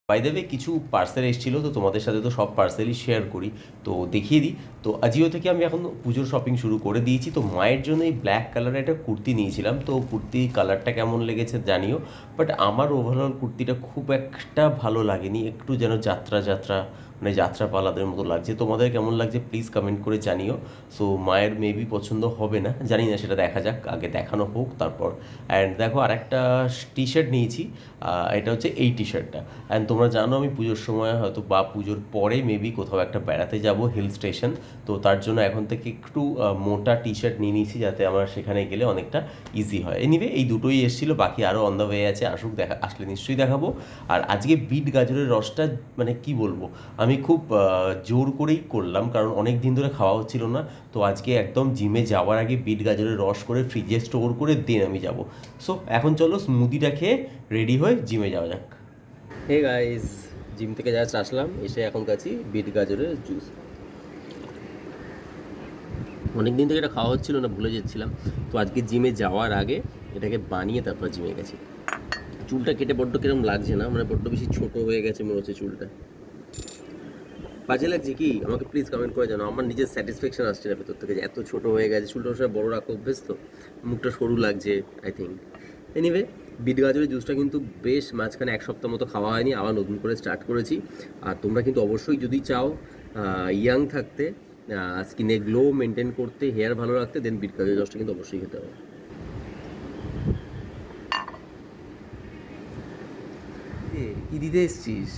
By the way কিছু parcel এসেছিলো, তো তোমাদের সাথে তো সব পার্সেলই শেয়ার করি, তো দেখিয়ে দিই। তো আজিও থেকে আমি এখন পুজোর শপিং শুরু করে দিয়েছি। তো মায়ের জন্য এই ব্ল্যাক কালারের একটা কুর্তি নিয়েছিলাম, তো কুর্তি কালারটা কেমন লেগেছে জানিও। বাট আমার ওভারঅল কুর্তিটা খুব একটা ভালো লাগেনি, একটু যেন যাত্রা যাত্রা মানে যাত্রাপালাদের মতো লাগছে। তোমাদের কেমন লাগছে প্লিজ কমেন্ট করে জানিও। সো মায়ের মেবি পছন্দ হবে না, জানি না, সেটা দেখা যাক, আগে দেখানো হোক তারপর। অ্যান্ড দেখো আরেকটা টি শার্ট নিয়েছি, এটা হচ্ছে এই টি শার্টটা। অ্যান্ড তোমরা জানো আমি পুজোর সময় হয়তো বা পুজোর পরে মেবি কোথাও একটা বেড়াতে যাব হিল স্টেশন, তো তার জন্য এখন থেকে একটু মোটা টি শার্ট নিয়ে নিয়েছি যাতে আমার সেখানে গেলে অনেকটা ইজি হয়। এনিওয়ে এই দুটোই এসেছিলো, বাকি আরও অন দ্য ওয়ে আছে, আসলে নিশ্চয়ই দেখাবো। আর আজকে বিট গাজরের রসটা মানে কি বলবো, আমি খুব জোর করেই করলাম, কারণ অনেক দিন ধরে খাওয়া হচ্ছিল না। তো আজকে একদম জিমে যাওয়ার আগে বিট গাজরের রস করে ফ্রিজে স্টোর করে দেন আমি যাব। সো এখন চলো স্মুদিটা খেয়ে রেডি হয়ে জিমে যাওয়া যাক। হে গাইস, জিম থেকে জাস্ট আসলাম, এসে এখন কাছি বিট গাজরের জুস। অনেক দিন থেকে এটা খাওয়া হচ্ছিল না, ভুলে যাচ্ছিলাম। তো আজকে জিমে যাওয়ার আগে এটাকে বানিয়ে তারপর জিমে গেছি। চুলটা কেটে বড্ড কিরম লাগছে না, মানে বড্ড বেশি ছোট হয়ে গেছে মনে হচ্ছে চুলটা। বাজে লাগছে কি আমাকে প্লিজ কমেন্ট করে জানো, আমার নিজের স্যাটিসফ্যাকশন আসছে না ভেতর থেকে যে এত ছোট হয়ে গেছে চুলটা, সব বড় রাখা অভ্যেস, তো মুখটা সরু লাগছে আই থিঙ্ক। এনিওয়ে বিট গাজরের জুসটা কিন্তু বেশ মাঝখানে এক সপ্তাহ মতো খাওয়া হয়নি, আবার নতুন করে স্টার্ট করেছি। আর তোমরা কিন্তু অবশ্যই যদি চাও ইয়াং থাকতে, স্কিনে গ্লো মেনটেন করতে, হেয়ার ভালো রাখতে, দেন বিট গাজরের জুসটা কিন্তু অবশ্যই খেতে হবে। কি দিতে এসছিস?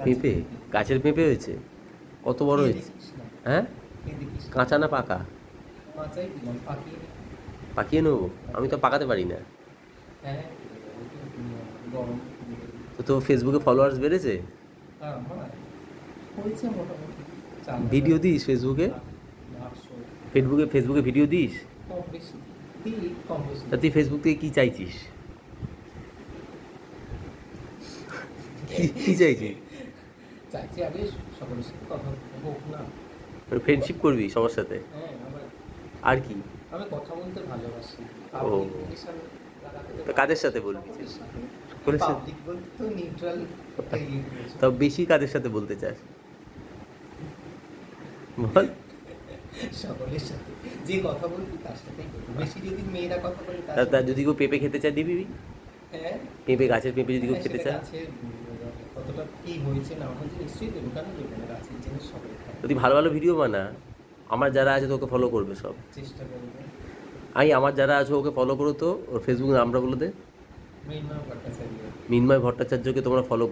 পেঁপে? গাছের পেঁপে হয়েছে? কত বড় হয়েছে? হ্যাঁ, কাঁচা না পাকা? পাকিয়ে নেবো? আমি তো পাকাতে পারি না। তো ফেসবুকে ফলোয়ার্স বেড়েছে? ভিডিও দিস ফেসবুকে? ফেসবুকে ভিডিও দিস? তা তুই ফেসবুক থেকে কি চাইছিস? কি চাইছিস? ফ্রেন্ডশিপ করবি সবার সাথে? আর কি? ও, তো কাদের সাথে বলবি? সকলের সাথে? তাও বেশি কাদের সাথে বলতে চাস বল? তা যদি কেউ পেঁপে খেতে চায় দিবি? পেঁপে, গাছের পেঁপে যদি কেউ খেতে চায়? যদি ভালো ভালো ভিডিও বানা, আমার যারা আছে তোকে ফলো করবে সব। আমার যারা আছে ওকে ফলো করো, তো ওর ফেসবুক নামটা বলে দে। মিন্ময় ভট্টাচার্যকে তোমরা ফলো